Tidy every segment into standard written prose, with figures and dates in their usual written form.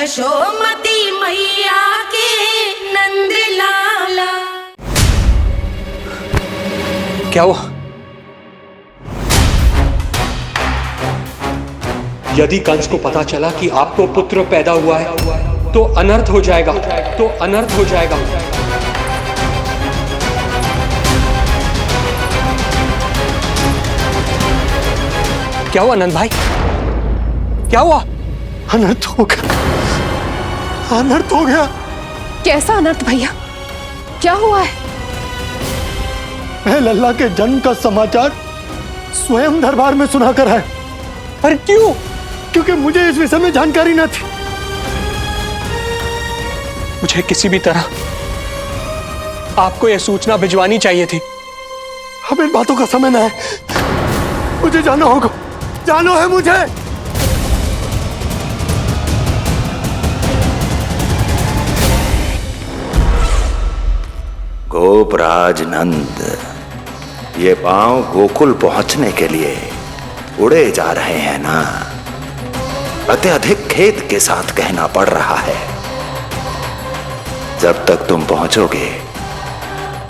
यशोमती मैया के नंद लाला। क्या हुआ? यदि कंस को पता चला कि आपको पुत्र पैदा हुआ है तो अनर्थ हो जाएगा, तो अनर्थ हो जाएगा। क्या हुआ नंद भाई? क्या हुआ? अनर्थ हो गया, अनर्थ हो गया। कैसा अनर्थ भैया? क्या हुआ है? मैं लल्ला के जन्म का समाचार स्वयं दरबार में सुनाकर आया। अरे क्यों? क्योंकि मुझे इस विषय में जानकारी न थी। मुझे किसी भी तरह आपको यह सूचना भिजवानी चाहिए थी। अब इन बातों का समय न है, मुझे जाना होगा, जानो है मुझे। गोपराज नंद, ये पांव गोकुल पहुंचने के लिए उड़े जा रहे हैं ना? अत्यधिक खेद के साथ कहना पड़ रहा है, जब तक तुम पहुंचोगे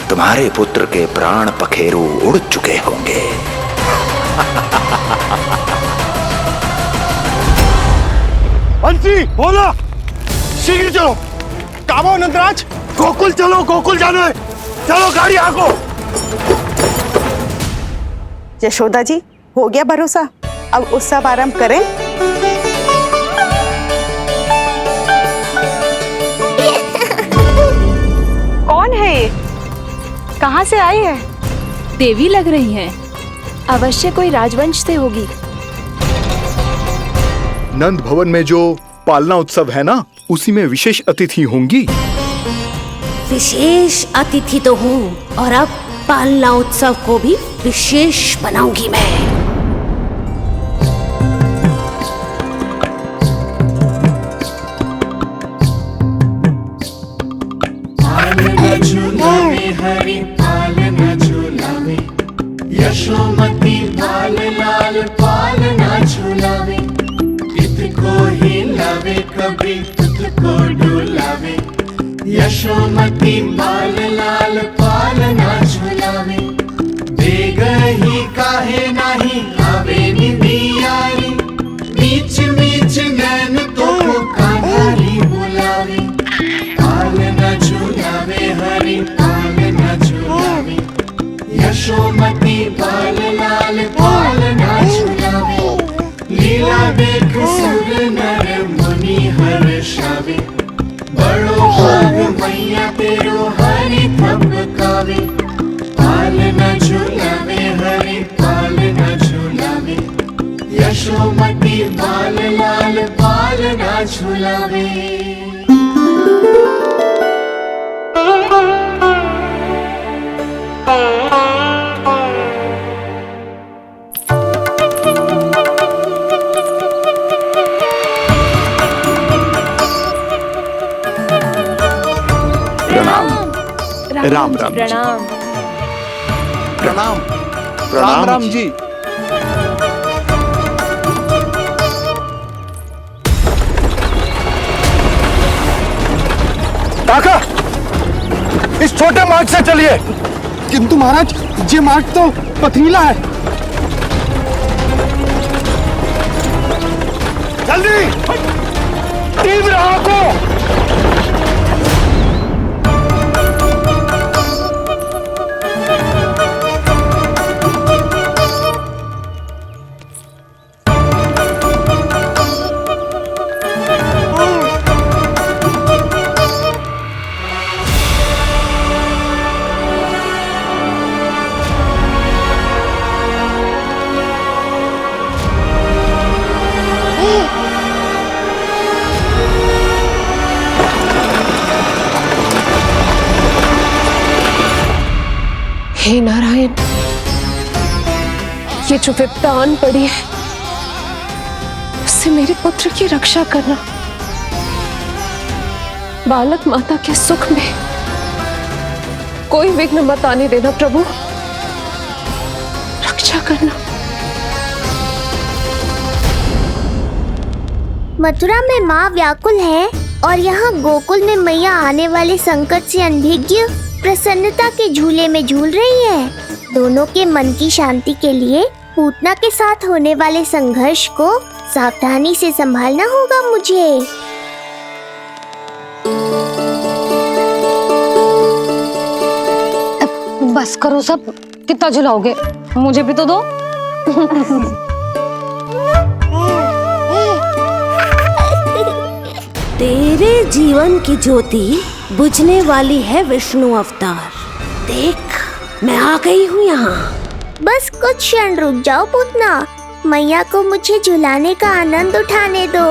तुम्हारे पुत्र के प्राण पखेरु उड़ चुके होंगे। बंसी बोला, शीघ्र चलो। काबो नंदराज, गोकुल चलो, गोकुल जानो है। चलो गाड़ी आगो। यशोदा जी, हो गया भरोसा, अब उत्सव आरंभ करें। कौन है ये? कहाँ से आई है? देवी लग रही हैं। अवश्य कोई राजवंश से होगी। नंद भवन में जो पालना उत्सव है ना, उसी में विशेष अतिथि होंगी। विशेष अतिथि तो हूँ, और अब पालना उत्सव को भी विशेष बनाऊंगी मैं। पालना झूलावे हरि पालना झूलावे, यशोमती लाल लाल पालना झूलावे। इतको हिलावे कभी तुझको डुलावे, यशोमती लाल लाल पालना झूलावे। बेग ही काहे नाही आवे निदियारी, मीच मीच नैन तो कान्हारी बुलावे। पालना झूलावे हरि पालना झूलावे, यशोमती लाल लाल पालना झूलावे। लीला देख सुर नर मुनि हर्षावे, बड़ो भाग मैया तेरो हरि थपकावे। पालना झूलावे हरि पालना झूलावे, यशोमती लाल लाल पालना झूलावे। राम राम प्रणाम। प्रणाम। राम राम जी। काका, इस छोटे मार्ग से चलिए। किंतु महाराज, ये मार्ग तो पथरीला है। जल्दी तीव्र आंखों। हे नारायण, ये जो विपदा आन पड़ी है, उससे मेरे पुत्र की रक्षा करना। बालक माता के सुख में कोई विघ्न मत आने देना प्रभु, रक्षा करना। मथुरा में माँ व्याकुल है और यहाँ गोकुल में मैया आने वाले संकट से अनभिज्ञ प्रसन्नता के झूले में झूल रही है। दोनों के मन की शांति के लिए पूतना के साथ होने वाले संघर्ष को सावधानी से संभालना होगा मुझे। बस करो सब, कितना झुलाओगे, मुझे भी तो दो। तेरे जीवन की ज्योति बुझने वाली है विष्णु अवतार। देख, मैं आ गई हूँ यहाँ। बस कुछ क्षण रुक जाओ पूतना, मैया को मुझे झुलाने का आनंद उठाने दो।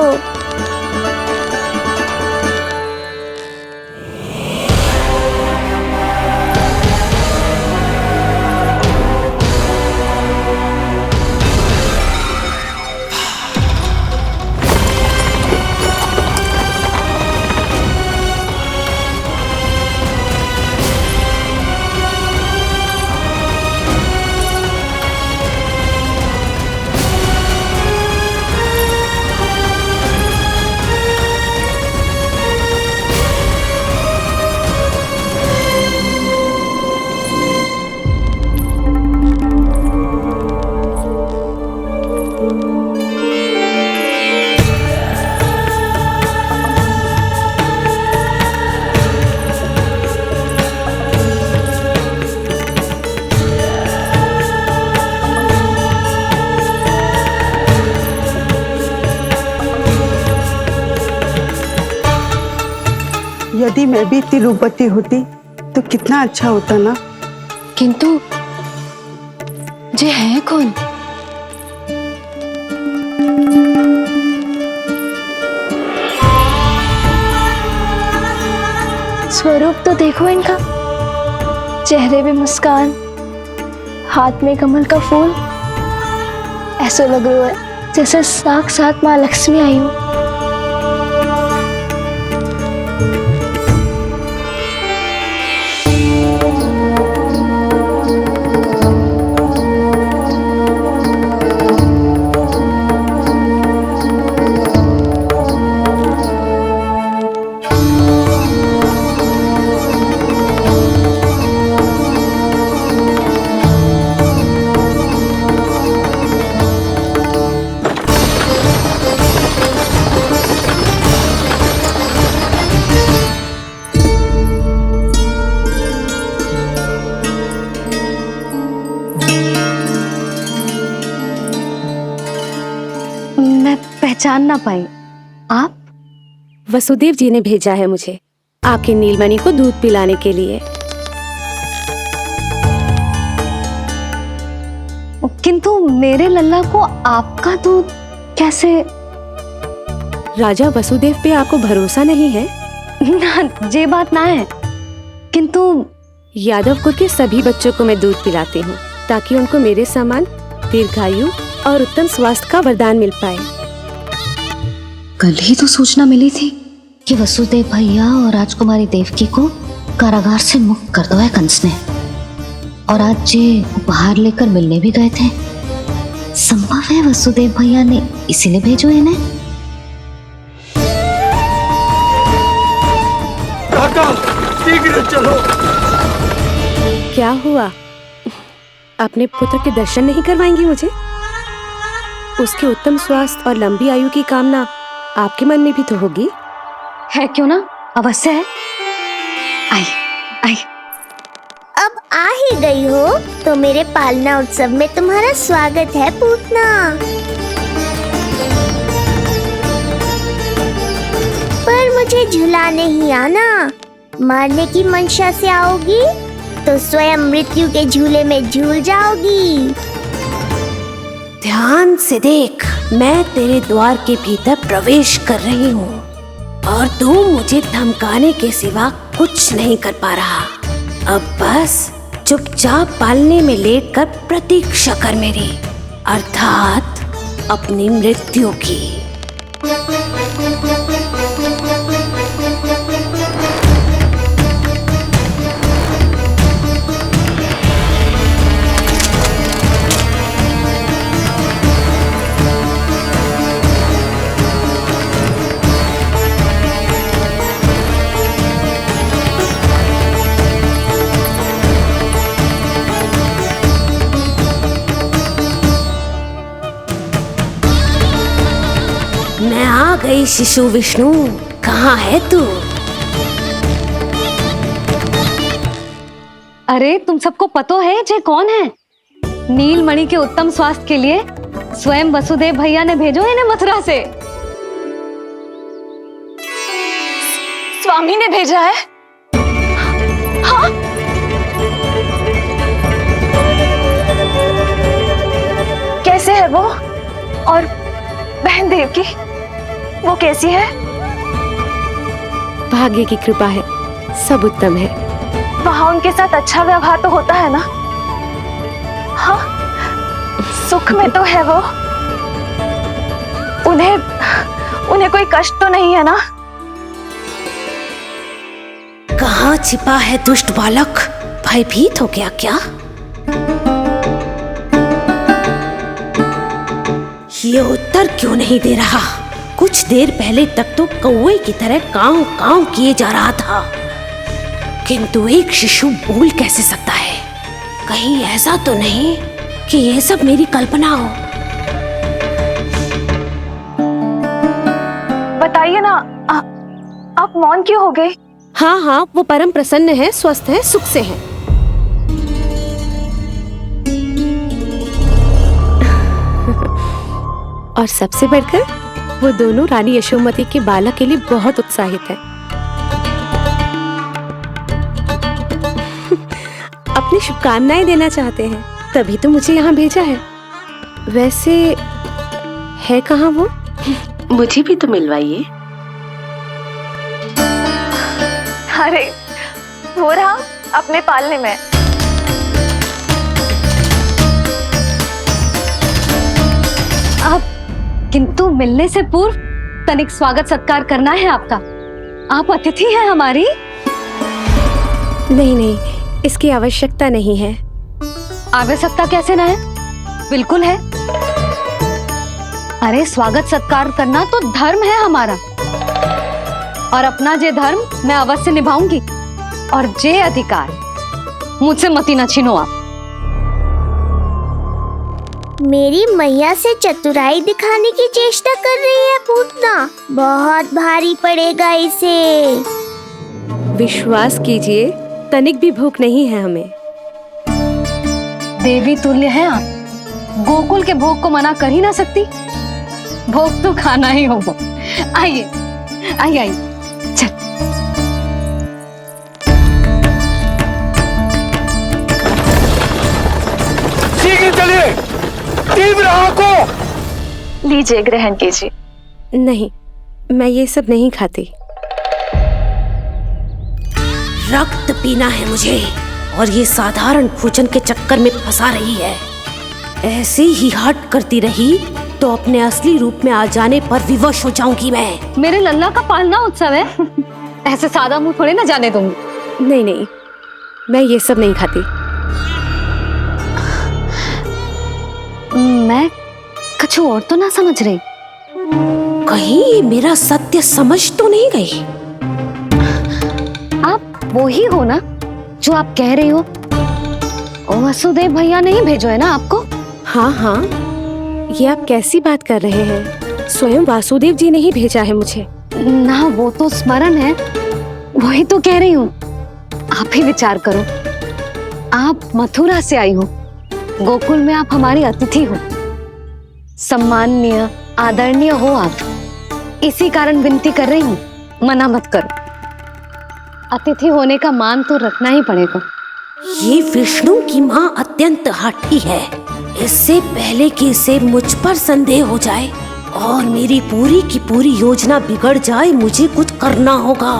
यदि मैं भी इतनी रूपवती होती तो कितना अच्छा होता ना। किंतु जे है कौन? स्वरूप तो देखो इनका, चेहरे पे मुस्कान, हाथ में कमल का फूल। ऐसा लग रहा है जैसे साक्षात माँ लक्ष्मी आई हो। पहचान ना पाई। आप? वसुदेव जी ने भेजा है मुझे आपके नीलमणि को दूध पिलाने के लिए। किंतु मेरे लल्ला को आपका दूध कैसे? राजा वसुदेव पे आपको भरोसा नहीं है? ना, ये बात ना है। किंतु यादव कुल के सभी बच्चों को मैं दूध पिलाती हूँ ताकि उनको मेरे समान दीर्घायु और उत्तम स्वास्थ्य का वरदान मिल पाए। कल ही तो सूचना मिली थी कि वसुदेव भैया और राजकुमारी देवकी को कारागार से मुक्त कर दो है कंस ने, और आज ये उपहार लेकर मिलने भी गए थे। संभव है वसुदेव भैया ने इसीलिए भेजो इन्हें। काका, शीघ्र चलो। क्या हुआ? अपने पुत्र के दर्शन नहीं करवाएंगी मुझे? उसके उत्तम स्वास्थ्य और लंबी आयु की कामना आपके मन में भी तो होगी। है क्यों ना, अवश्य है। आई आई। अब आ ही गई हो तो मेरे पालना उत्सव में तुम्हारा स्वागत है पूतना। पर मुझे झुलाने ही आना, मारने की मंशा से आओगी तो स्वयं मृत्यु के झूले में झूल जाओगी। ध्यान से देख, मैं तेरे द्वार के भीतर प्रवेश कर रही हूँ और तू मुझे धमकाने के सिवा कुछ नहीं कर पा रहा। अब बस चुपचाप पालने में लेटकर प्रतीक्षा कर मेरी, अर्थात अपनी मृत्यु की। गई शिशु विष्णु, कहाँ है तू? अरे तुम सबको पता है जे कौन है? नीलमणि के उत्तम स्वास्थ्य के लिए स्वयं वसुदेव भैया ने भेजो इन्हें मथुरा से। स्वामी ने भेजा है? हाँ? कैसे है वो? और बहन देवकी, वो कैसी है? भाग्य की कृपा है, सब उत्तम है। वहाँ उनके साथ अच्छा व्यवहार तो होता है ना? हाँ, सुख में तो है वो। उन्हें कोई कष्ट तो नहीं है ना? कहाँ छिपा है दुष्ट बालक? भयभीत हो गया क्या? ये उत्तर क्यों नहीं दे रहा? कुछ देर पहले तक तो कौवे की तरह कांव कांव किए जा रहा था, किंतु एक शिशु बोल कैसे सकता है? कहीं ऐसा तो नहीं कि ये सब मेरी कल्पना हो? बताइए ना, आप मौन क्यों हो गए? हाँ हाँ, वो परम प्रसन्न है, स्वस्थ है, सुख से है। और सबसे बढ़कर वो दोनों रानी यशोमती के बालक के लिए बहुत उत्साहित है। अपनी शुभकामनाएं देना चाहते हैं, तभी तो मुझे यहाँ भेजा है। वैसे है कहाँ वो? मुझे भी तो मिलवाइए। अरे वो रहा अपने पालने में। किंतु मिलने से पूर्व तनिक स्वागत सत्कार करना है आपका। आप अतिथि हैं हमारी। नहीं नहीं, इसकी आवश्यकता नहीं है। आवश्यकता कैसे ना है? बिल्कुल है। अरे स्वागत सत्कार करना तो धर्म है हमारा, और अपना जे धर्म मैं अवश्य निभाऊंगी, और जे अधिकार मुझसे मती न छीनो आप। मेरी मैया से चतुराई दिखाने की चेष्टा कर रही है पूतना। बहुत भारी पड़ेगा इसे। विश्वास कीजिए, तनिक भी भूख नहीं है हमें। देवी तुल्य हैं आप, गोकुल के भोग को मना कर ही ना सकती। भोग तो खाना ही होगा। आइए आइए आइए, चल। शीघ्र चलिए, तीव्र आंखों। लीजिए, ग्रहण कीजिए। नहीं, मैं ये सब नहीं खाती। रक्त पीना है मुझे, और ये साधारण भोजन के चक्कर में फंसा रही है। ऐसे ही हट करती रही तो अपने असली रूप में आ जाने पर विवश हो जाऊंगी मैं। मेरे लल्ला का पालना उत्सव है, ऐसे सादा मुंह थोड़े ना जाने दूंगी। नहीं नहीं, मैं ये सब नहीं खाती। मैं कुछ और तो ना समझ रही। कहीं ये मेरा सत्य समझ तो नहीं गई? आप वो ही हो ना जो आप कह रही हो? वसुदेव भैया ने ही भेजो है ना आपको? हाँ हाँ, ये आप कैसी बात कर रहे हैं? स्वयं वासुदेव जी ने ही भेजा है मुझे। ना वो तो स्मरण है, वही तो कह रही हूँ। आप ही विचार करो, आप मथुरा से आई हो, गोकुल में आप हमारी अतिथि हो, सम्माननीय आदरणीय हो आप। इसी कारण विनती कर रही हूँ, मना मत करो। अतिथि होने का मान तो रखना ही पड़ेगा। ये विष्णु की माँ अत्यंत हठी है। इससे पहले कि इसे मुझ पर संदेह हो जाए और मेरी पूरी की पूरी योजना बिगड़ जाए, मुझे कुछ करना होगा।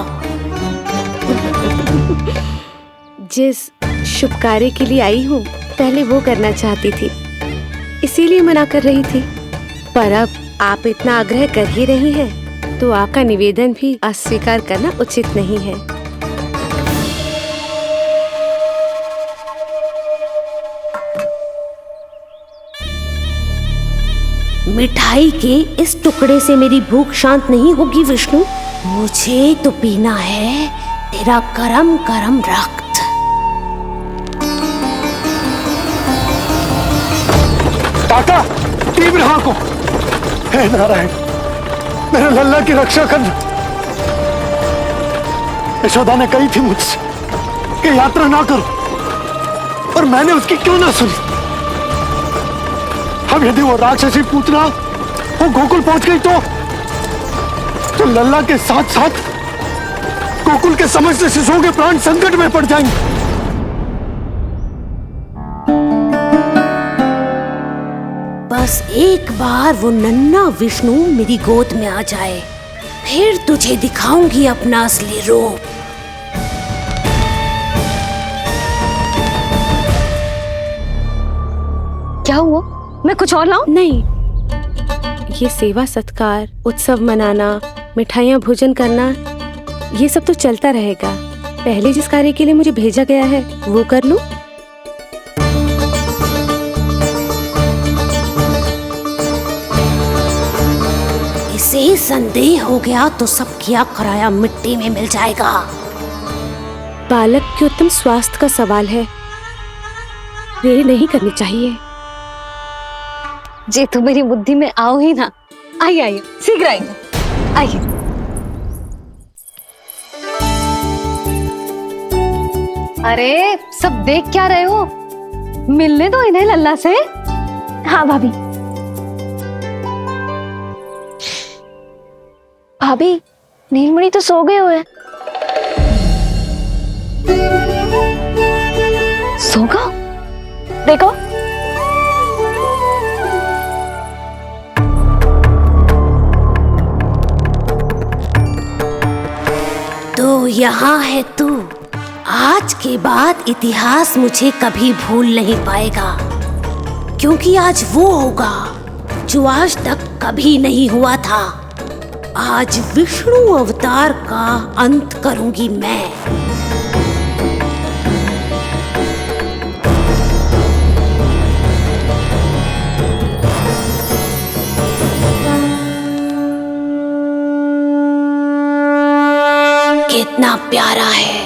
जिस शुभ कार्य के लिए आई हूँ, पहले वो करना चाहती थी, इसीलिए मना कर रही थी। पर अब आप इतना आग्रह कर ही रही हैं, तो आपका निवेदन भी अस्वीकार करना उचित नहीं है। मिठाई के इस टुकड़े से मेरी भूख शांत नहीं होगी विष्णु। मुझे तो पीना है तेरा करम करम रक्त। काका, तीव्र आंखों। हे नारायण, मेरे लल्ला की रक्षा करना। यशोदा ने कही थी मुझसे कि यात्रा ना करो, और मैंने उसकी क्यों ना सुनी। अब यदि वो राक्षसी पूतना वो गोकुल पहुंच गई तो लल्ला के साथ साथ गोकुल के समस्त शिशुओं के प्राण संकट में पड़ जाएंगे। बस एक बार वो नन्हा विष्णु मेरी गोद में आ जाए, फिर तुझे दिखाऊंगी अपना असली रूप। क्या हुआ? मैं कुछ और लाऊं? नहीं, ये सेवा सत्कार, उत्सव मनाना, मिठाइयाँ भोजन करना, ये सब तो चलता रहेगा। पहले जिस कार्य के लिए मुझे भेजा गया है वो कर लूं। इसे संदेह हो गया तो सब किया कराया मिट्टी में मिल जाएगा। बालक के उत्तम स्वास्थ्य का सवाल है, देरी नहीं करनी चाहिए। जे तो मेरी बुद्धि में आओ ही ना। आइए आइए, शीघ्र आइए, आइए। अरे सब देख क्या रहे हो? मिलने दो इन्हें लल्ला से। हाँ भाभी। भाभी, नीलमणि तो सो गए हुए। सो गो? देखो। तो यहाँ है तू। आज के बाद इतिहास मुझे कभी भूल नहीं पाएगा, क्योंकि आज वो होगा जो आज तक कभी नहीं हुआ था। आज विष्णु अवतार का अंत करूंगी मैं। कितना प्यारा है।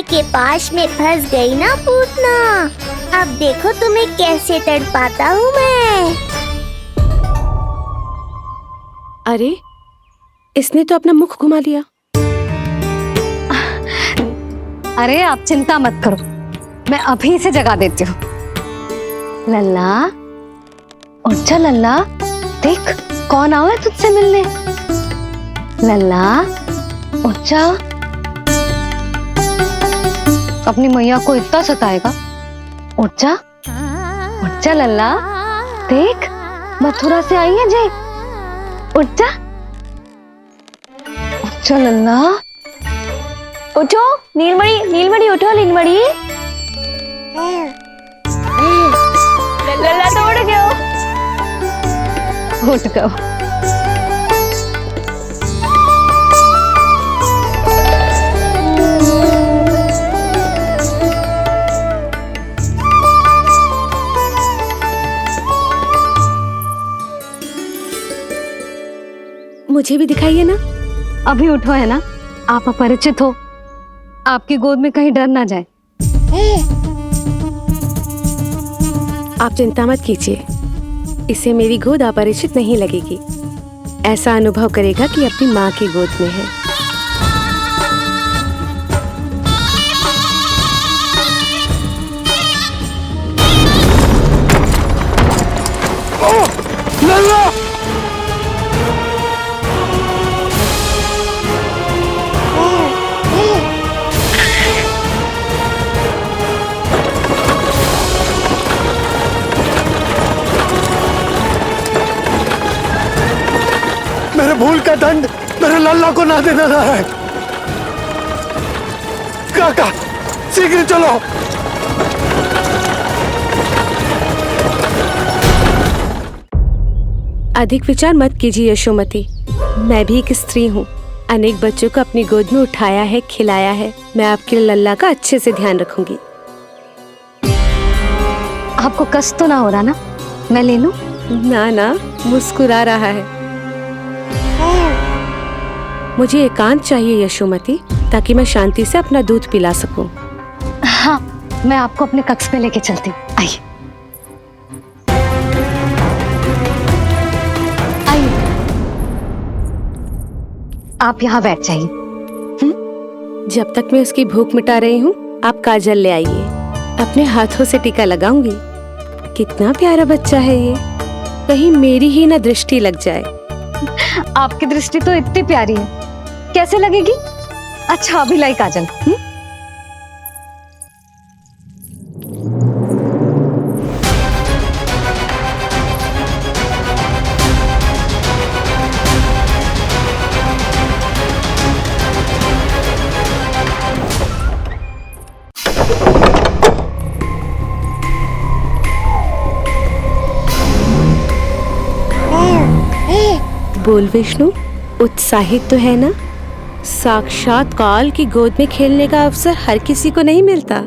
के पास में फंस गई ना पूतना। अब देखो तुम्हें कैसे तड़पाता हूँ मैं। अरे, इसने तो अपना मुख घुमा लिया। अरे आप चिंता मत करो, मैं अभी इसे जगा देती हूँ। लल्ला, उठ जा लल्ला, देख कौन आया है तुझसे मिलने। लल्ला, उठ जा। अपनी मैया को इतना सताएगा? उठ जा लल्ला, देख मथुरा से आई है जय। उठ जा लल्ला। उठो नीलमणि, नीलमणि उठो नीलमणि। लल्ला तो उठ गयो। उठ गयो। मुझे भी दिखाइए ना। अभी उठो है ना, आप अपरिचित हो, आपकी गोद में कहीं डर ना जाए। आप चिंता मत कीजिए, इसे मेरी गोद अपरिचित नहीं लगेगी। ऐसा अनुभव करेगा कि अपनी माँ की गोद में है। लल्ला! मेरे भूल का दंड मेरे लल्ला को ना देना रहा है। काका, शीघ्र चलो। अधिक विचार मत कीजिए यशोमती। मैं भी एक स्त्री हूँ, अनेक बच्चों को अपनी गोद में उठाया है, खिलाया है। मैं आपके लल्ला का अच्छे से ध्यान रखूंगी। आपको कष्ट तो ना हो रहा ना? मैं ले लूं? ना ना, मुस्कुरा रहा है। मुझे एकांत चाहिए यशोमती, ताकि मैं शांति से अपना दूध पिला सकूं। हाँ, मैं आपको अपने कक्ष में लेके चलती हूँ। आइए आइए, आप यहाँ बैठ जाइए। जब तक मैं उसकी भूख मिटा रही हूँ, आप काजल ले आइए। अपने हाथों से टीका लगाऊंगी। कितना प्यारा बच्चा है ये, कहीं मेरी ही ना दृष्टि लग जाए। आपकी दृष्टि तो इतनी प्यारी है, कैसे लगेगी? अच्छा अभी लाई काजल। बोल विष्णु, उत्साहित तो है ना? साक्षात काल की गोद में खेलने का अवसर हर किसी को नहीं मिलता।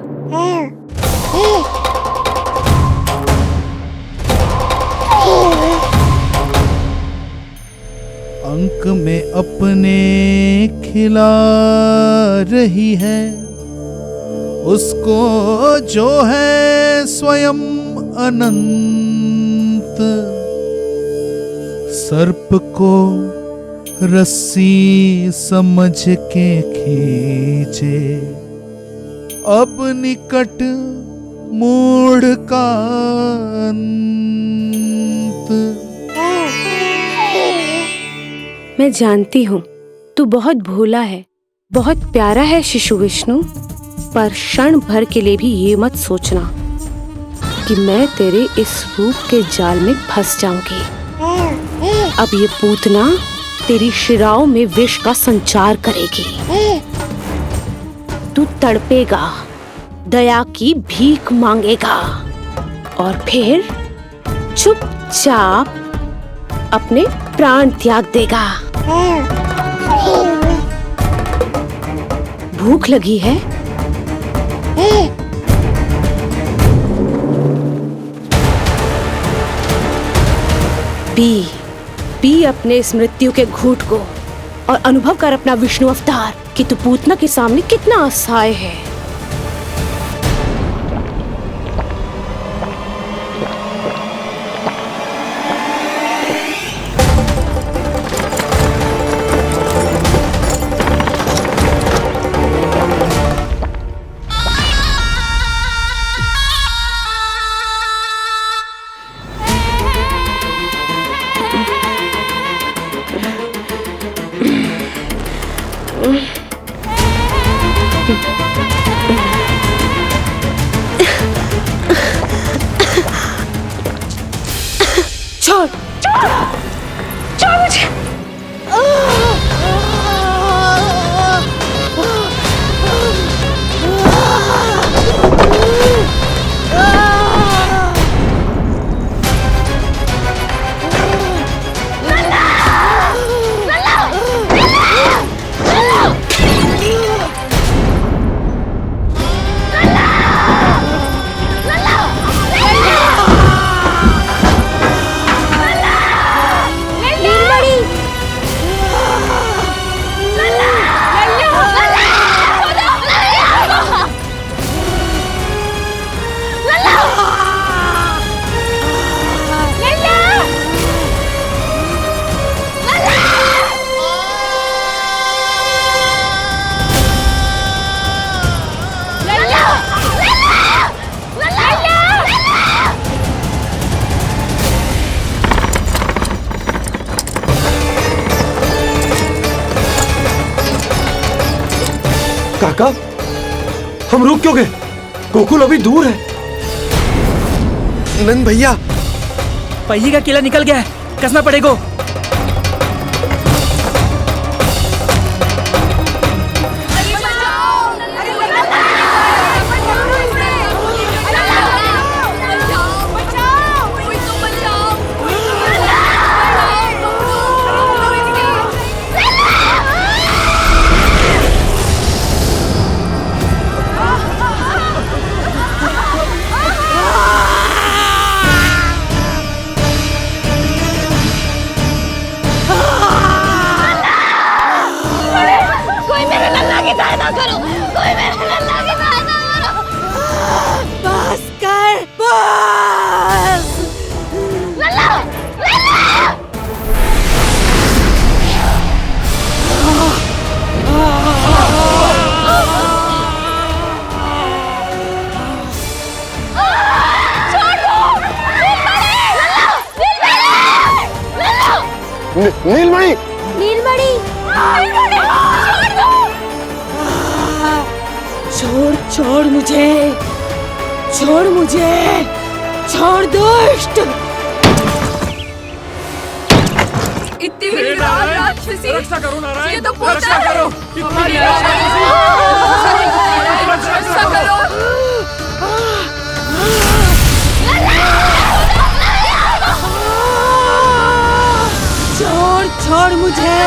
अंक में अपने खिला रही है, उसको जो है स्वयं अनंत। सर्प को रस्सी समझ के खींचे, अब निकट मूढ़ का अंत। मैं जानती हूँ तू बहुत भोला है, बहुत प्यारा है शिशु विष्णु, पर क्षण भर के लिए भी ये मत सोचना कि मैं तेरे इस रूप के जाल में फंस जाऊंगी। अब ये पूतना तेरी शिराओं में विष का संचार करेगी। तू तड़पेगा, दया की भीख मांगेगा और फिर चुपचाप अपने प्राण त्याग देगा। भूख लगी है? पी अपने इस मृत्यु के घूंट को और अनुभव कर अपना विष्णु अवतार कि तू पूतना के सामने कितना असहाय है। छोड़ मुझे। काका, हम रुक क्यों गए? गोकुल अभी दूर है। नंद भैया, पहिए का किला निकल गया है, कसना पड़ेगा। नीलमणि नीलमणि छोड़ छोड़ मुझे, छोड़ मुझे, छोड़ दुष्ट। इतनी भी राक्षसी, रक्षा करो नारायण, ये तो रक्षा करो, रक्षा करो। छोड़ छोड़ मुझे।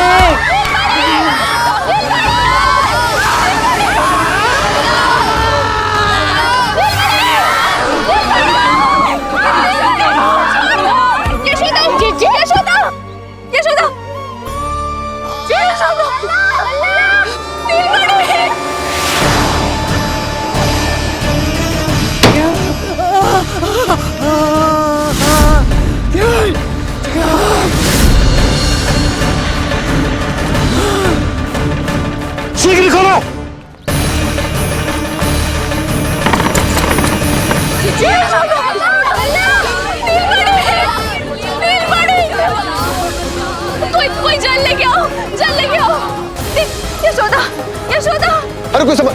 शीघ्र करो। कोई जल लेके आओ, जल लेके आओ। यशोदा, यशोदा। अरे कोई समझ।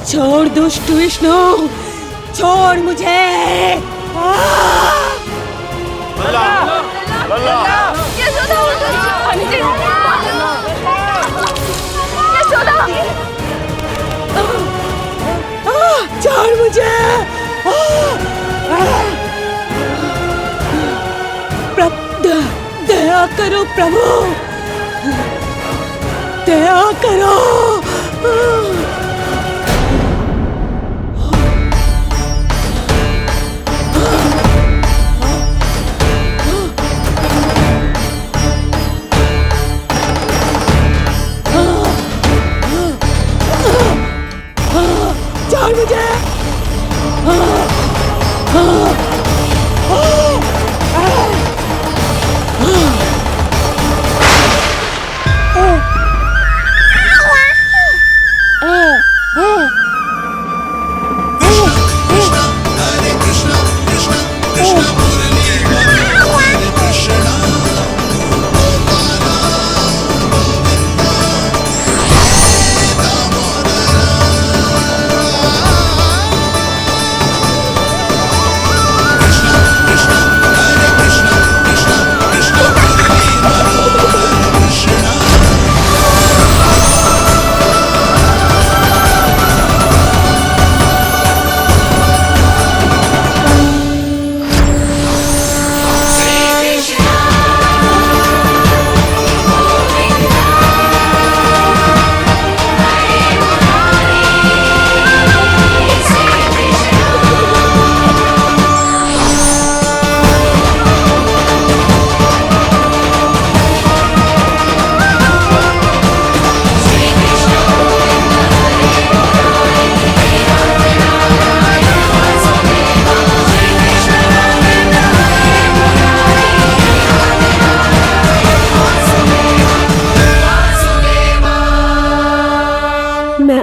छोड़ दुष्ट विष्णु, छोड़ मुझे। छोड़ मुझे। दया करो प्रभु, दया करो। छोड़ मुझे।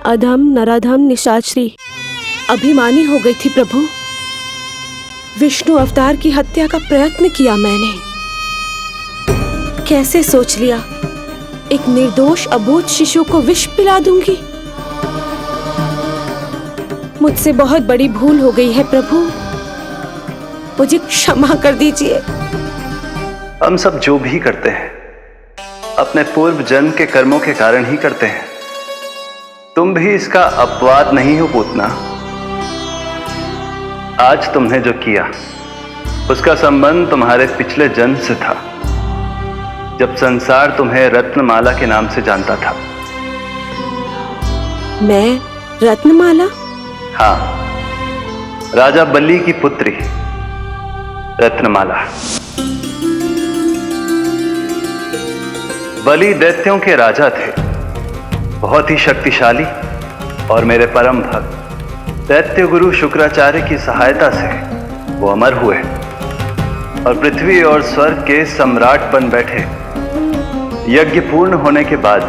अधम नराधम निशाचरी अभिमानी हो गई थी प्रभु। विष्णु अवतार की हत्या का प्रयत्न किया मैंने। कैसे सोच लिया एक निर्दोष अबोध शिशु को विष पिला दूंगी। मुझसे बहुत बड़ी भूल हो गई है प्रभु, मुझे क्षमा कर दीजिए। हम सब जो भी करते हैं अपने पूर्व जन्म के कर्मों के कारण ही करते हैं। तुम भी इसका अपवाद नहीं हो पूतना। आज तुमने जो किया उसका संबंध तुम्हारे पिछले जन्म से था, जब संसार तुम्हें रत्नमाला के नाम से जानता था। मैं रत्नमाला? हाँ, राजा बलि की पुत्री रत्नमाला। बलि दैत्यों के राजा थे, बहुत ही शक्तिशाली, और मेरे परम भक्त दैत्य गुरु शुक्राचार्य की सहायता से वो अमर हुए और पृथ्वी और स्वर्ग के सम्राट बन बैठे। यज्ञ पूर्ण होने के बाद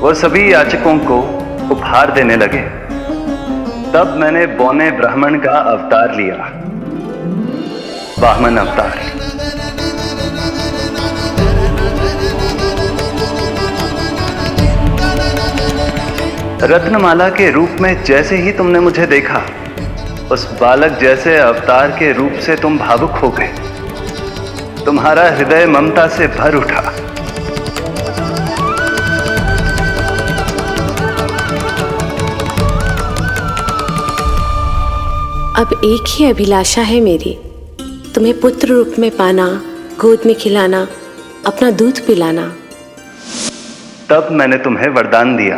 वो सभी याचकों को उपहार देने लगे। तब मैंने बौने ब्राह्मण का अवतार लिया वामन अवतार। रत्नमाला के रूप में जैसे ही तुमने मुझे देखा, उस बालक जैसे अवतार के रूप से तुम भावुक हो गए। तुम्हारा हृदय ममता से भर उठा। अब एक ही अभिलाषा है मेरी, तुम्हें पुत्र रूप में पाना, गोद में खिलाना, अपना दूध पिलाना। तब मैंने तुम्हें वरदान दिया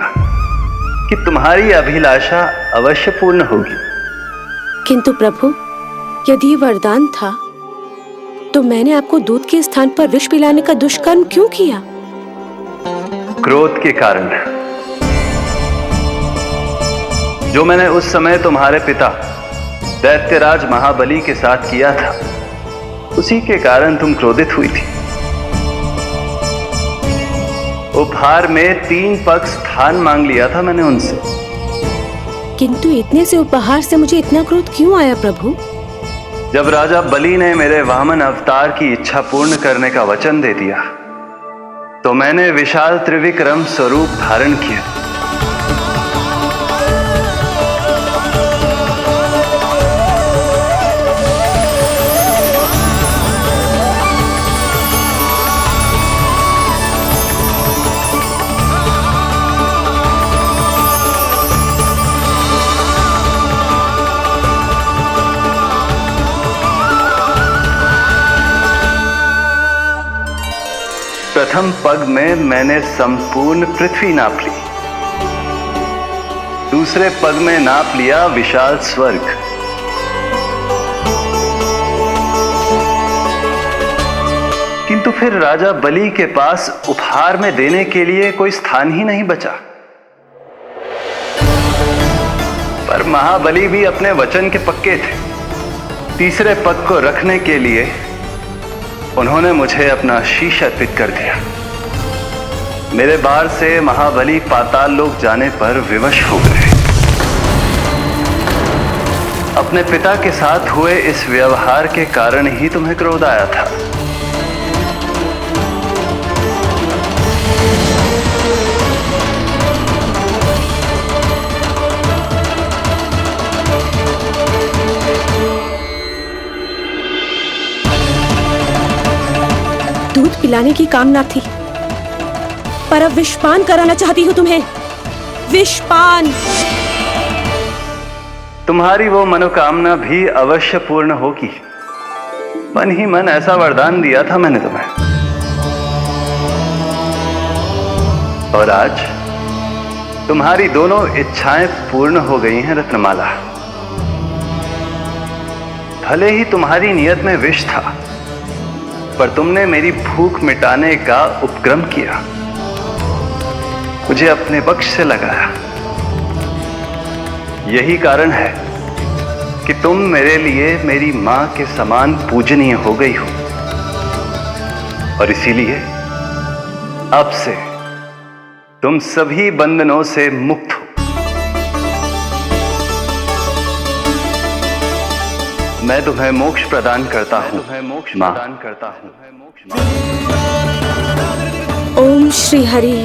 कि तुम्हारी अभिलाषा अवश्य पूर्ण होगी। किंतु प्रभु, यदि ये वरदान था तो मैंने आपको दूध के स्थान पर विष पिलाने का दुष्कर्म क्यों किया? क्रोध के कारण, जो मैंने उस समय तुम्हारे पिता दैत्यराज महाबली के साथ किया था, उसी के कारण तुम क्रोधित हुई थी। उपहार में 3 पग स्थान मांग लिया था मैंने उनसे। किंतु इतने से उपहार से मुझे इतना क्रोध क्यों आया प्रभु? जब राजा बलि ने मेरे वामन अवतार की इच्छा पूर्ण करने का वचन दे दिया, तो मैंने विशाल त्रिविक्रम स्वरूप धारण किया। प्रथम पग में मैंने संपूर्ण पृथ्वी नाप ली, दूसरे पग में नाप लिया विशाल स्वर्ग, किंतु फिर राजा बलि के पास उपहार में देने के लिए कोई स्थान ही नहीं बचा। पर महाबली भी अपने वचन के पक्के थे। तीसरे पग को रखने के लिए उन्होंने मुझे अपना शीश अर्पित कर दिया। मेरे बार से महाबली पाताल लोक जाने पर विवश हो गए। अपने पिता के साथ हुए इस व्यवहार के कारण ही तुम्हें क्रोध आया था। दूध पिलाने की कामना थी, पर अब विषपान कराना चाहती हूँ तुम्हें। विषपान। तुम्हारी वो मनोकामना भी अवश्य पूर्ण होगी। मन ही मन ऐसा वरदान दिया था मैंने तुम्हें। और आज तुम्हारी दोनों इच्छाएं पूर्ण हो गई हैं रत्नमाला। भले ही तुम्हारी नियत में विष था, पर तुमने मेरी भूख मिटाने का उपक्रम किया, मुझे अपने पक्ष से लगाया। यही कारण है कि तुम मेरे लिए मेरी मां के समान पूजनीय हो गई हो। और इसीलिए अब से तुम सभी बंधनों से मुक्त हो। मैं तुम्हें मोक्ष प्रदान करता हूं, मां। ओम श्री हरि।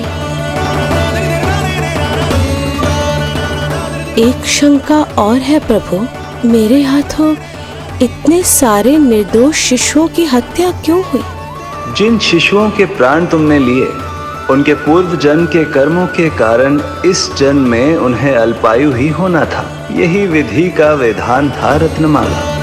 एक शंका और है प्रभु, मेरे हाथों इतने सारे निर्दोष शिशुओं की हत्या क्यों हुई? जिन शिशुओं के प्राण तुमने लिए, उनके पूर्व जन्म के कर्मों के कारण इस जन्म में उन्हें अल्पायु ही होना था। यही विधि का विधान था रत्नमाला।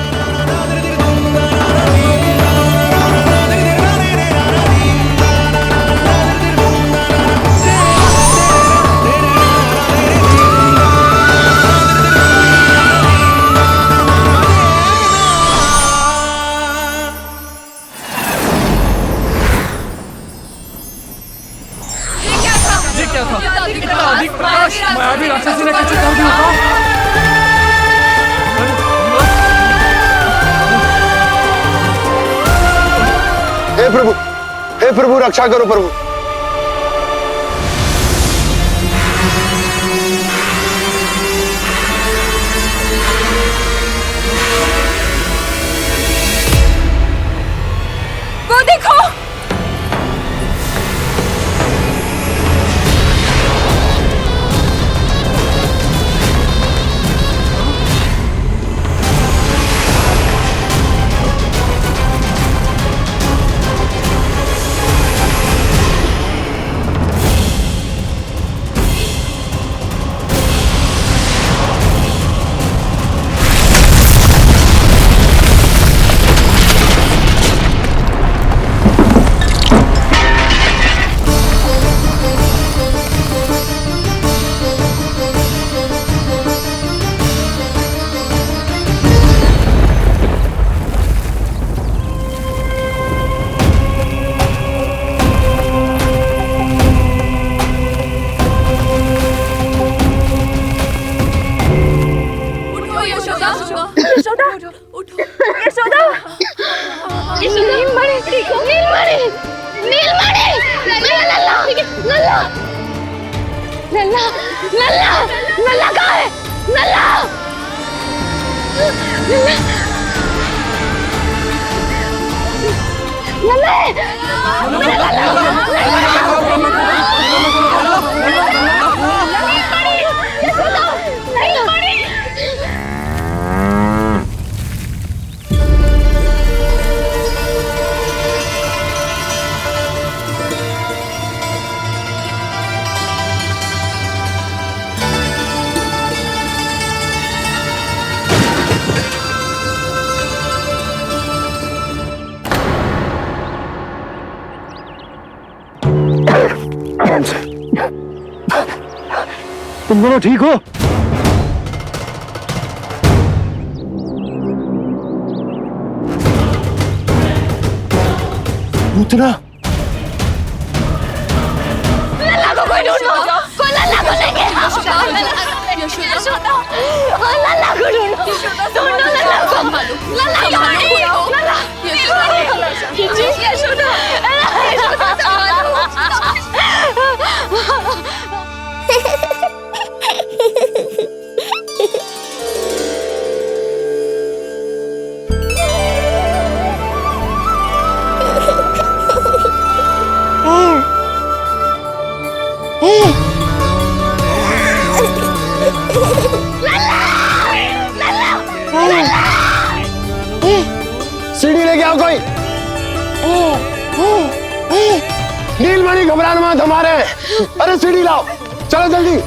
हे प्रभु रक्षा करो प्रभु। यशोदा यशोदा नीलमणि नीलमणि नीलमणि मेरा लल्ला लल्ला लल्ला लल्ला लल्ला कहाँ है लल्ला तुम दोनों ठीक हो? पूतना लल्ला को कोई ढूंढो कोई लल्ला को लेके आओ यशोदा लल्ला को ढूंढो ढूंढो लल्ला को लल्ला यशोदा सीढ़ी लेके आओ कोई। नीलमणि घबराना मत, हमारे हैं। अरे सीढ़ी लाओ, चलो जल्दी।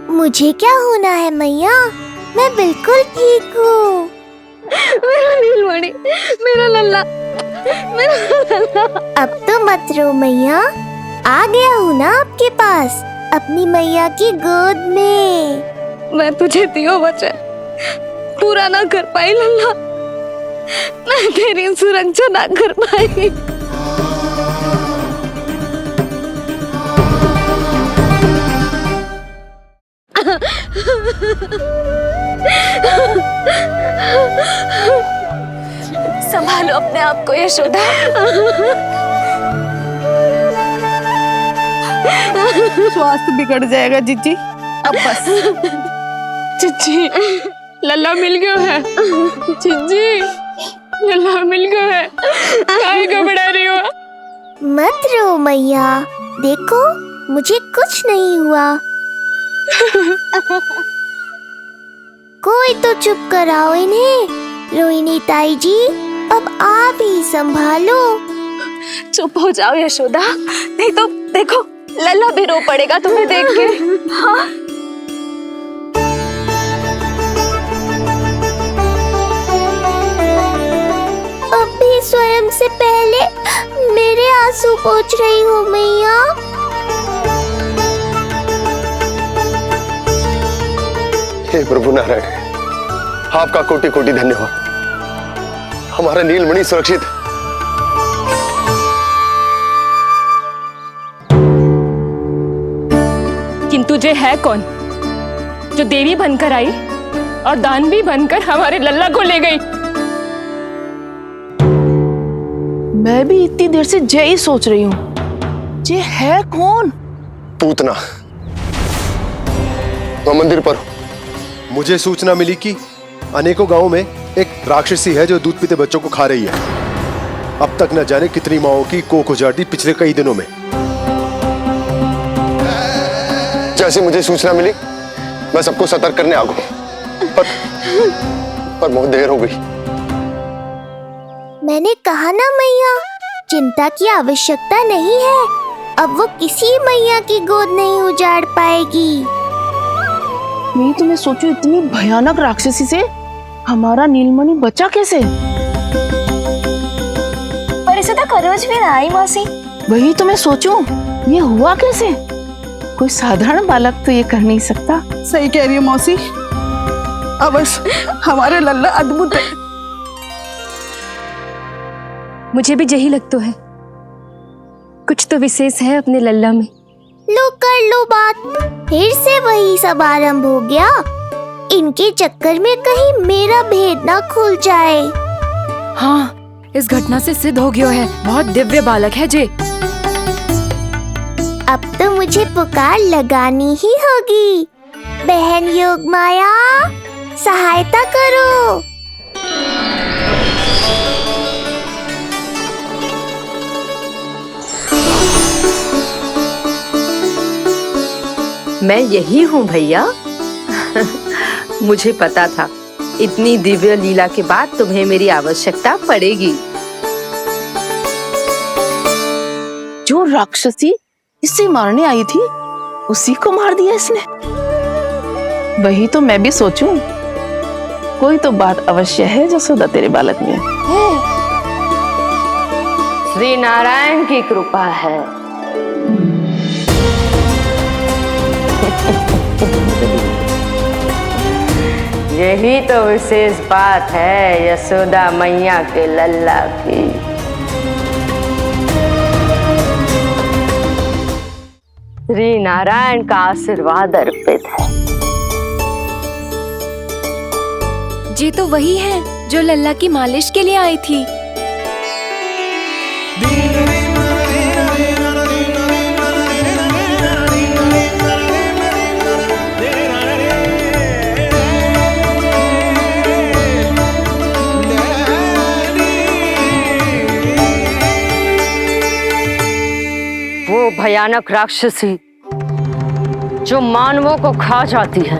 मुझे क्या होना है मैया, मैं बिल्कुल ठीक हूँ। मेरा नीलमणि, मेरा लल्ला, मेरा लल्ला। अब तो मत रो मैया, आ गया हूँ ना आपके पास, अपनी मैया की गोद में। मैं तुझे दियो वचन पूरा ना कर पाई लल्ला, मैं तेरी सुरक्षा ना कर पाई। संभालो अपने आप को यशोदा। स्वास्थ्य बिगड़ जाएगा जीजी, अब बस। चिच्ची लल्ला मिल गया है। चिच्ची लल्ला मिल गया है, काहे घबरा रही हो? मत रो मैया, देखो मुझे कुछ नहीं हुआ। कोई तो चुप कराओ इन्हें। रोहिणी ताई जी, अब आप ही संभालो। चुप हो जाओ यशोदा, नहीं तो देखो लल्ला भी रो पड़ेगा तुम्हें देख के। हाँ? अब भी स्वयं से पहले मेरे आंसू पोंछ रही हो मैया। हे प्रभु नारायण, आपका कोटि कोटि धन्यवाद। हमारा नीलमणि सुरक्षित है। किंतु जे है कौन जो देवी बनकर आई और दानवी बनकर हमारे लल्ला को ले गई? मैं भी इतनी देर से जय ही सोच रही हूँ, जे है कौन? पूतना, तो मंदिर पर मुझे सूचना मिली कि अनेकों गांवों में एक राक्षसी है जो दूध पीते बच्चों को खा रही है। अब तक न जाने कितनी माओं की कोख उजाड़ दी पिछले कई दिनों में। जैसे मुझे सूचना मिली मैं सबको सतर्क करने आ गया, पर बहुत देर हो गई। मैंने कहा ना मैया, चिंता की आवश्यकता नहीं है। अब वो किसी मैया की गोद नहीं उजाड़ पाएगी। मैं तो मैं सोचू इतनी भयानक राक्षसी से हमारा नीलमणि बचा कैसे? पर इसे तो खरोच भी ना आई मौसी। वही तो मैं सोचूं, ये हुआ कैसे? कोई साधारण बालक तो ये कर नहीं सकता। सही कह रही है मौसी, अवश्य हमारे लल्ला अद्भुत है। मुझे भी यही लगता है, कुछ तो विशेष है अपने लल्ला में। लो कर लो बात, फिर से वही सब आरंभ हो गया। इनके चक्कर में कहीं मेरा भेद ना खुल जाए। हाँ, इस घटना से सिद्ध हो गया है, बहुत दिव्य बालक है जे। अब तो मुझे पुकार लगानी ही होगी। बहन योगमाया, सहायता करो। मैं यही हूँ भैया। मुझे पता था इतनी दिव्य लीला के बाद तुम्हें मेरी आवश्यकता पड़ेगी। जो राक्षसी इसे मारने आई थी उसी को मार दिया इसने। वही तो मैं भी सोचूं, कोई तो बात अवश्य है जसोदा तेरे बालक में। श्री नारायण की कृपा है। यही तो विशेष बात है यशोदा मैया के लल्ला की। श्री नारायण का आशीर्वाद अर्पित है। जी तो वही है जो लल्ला की मालिश के लिए आई थी। वो भयानक राक्षसी जो मानवों को खा जाती है,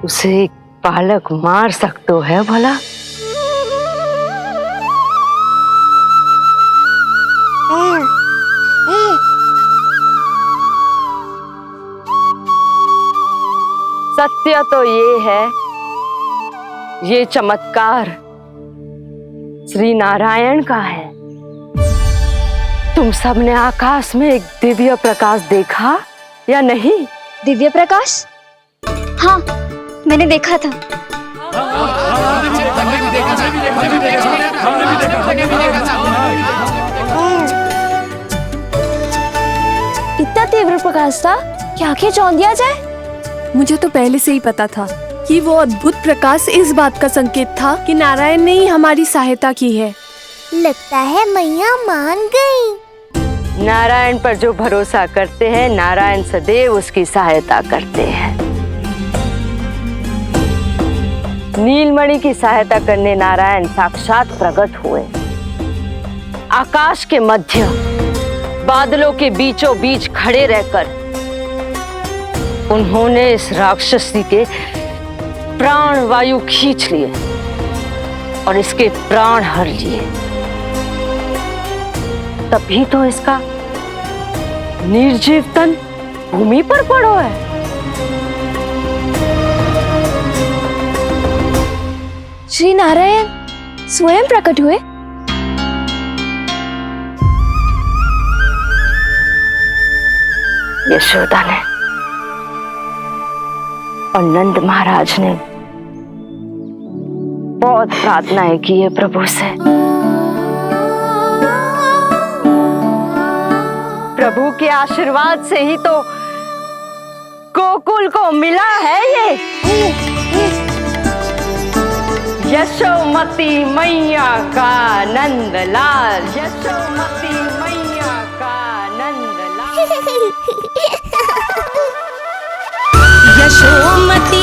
उसे एक बालक मार सकते है भला? सत्य तो ये है, ये चमत्कार श्री नारायण का है। तुम सबने आकाश में एक दिव्य प्रकाश देखा या नहीं? दिव्य प्रकाश? हाँ, मैंने देखा था। इतना तीव्र प्रकाश था कि आंखें चौंधिया जाए। मुझे तो पहले से ही पता था कि वो अद्भुत प्रकाश इस बात का संकेत था कि नारायण ने ही हमारी सहायता की है। लगता है मैया मान गई। नारायण पर जो भरोसा करते हैं, नारायण सदैव उसकी सहायता करते हैं। नीलमणि की सहायता करने नारायण साक्षात प्रकट हुए। आकाश के मध्य बादलों के बीचों बीच खड़े रहकर उन्होंने इस राक्षसी के प्राण वायु खींच लिए और इसके प्राण हर लिए। तभी तो इसका निर्जीव तन भूमि पर पड़ो है। श्री नारायण स्वयं प्रकट हुए। यशोदा ने और नंद महाराज ने बहुत प्रार्थनाएं की है प्रभु से। प्रभु के आशीर्वाद से ही तो गोकुल को मिला है ये। यशोमती मैया का नंदलाल, यशोमती मैया का नंदलाल। यशोमती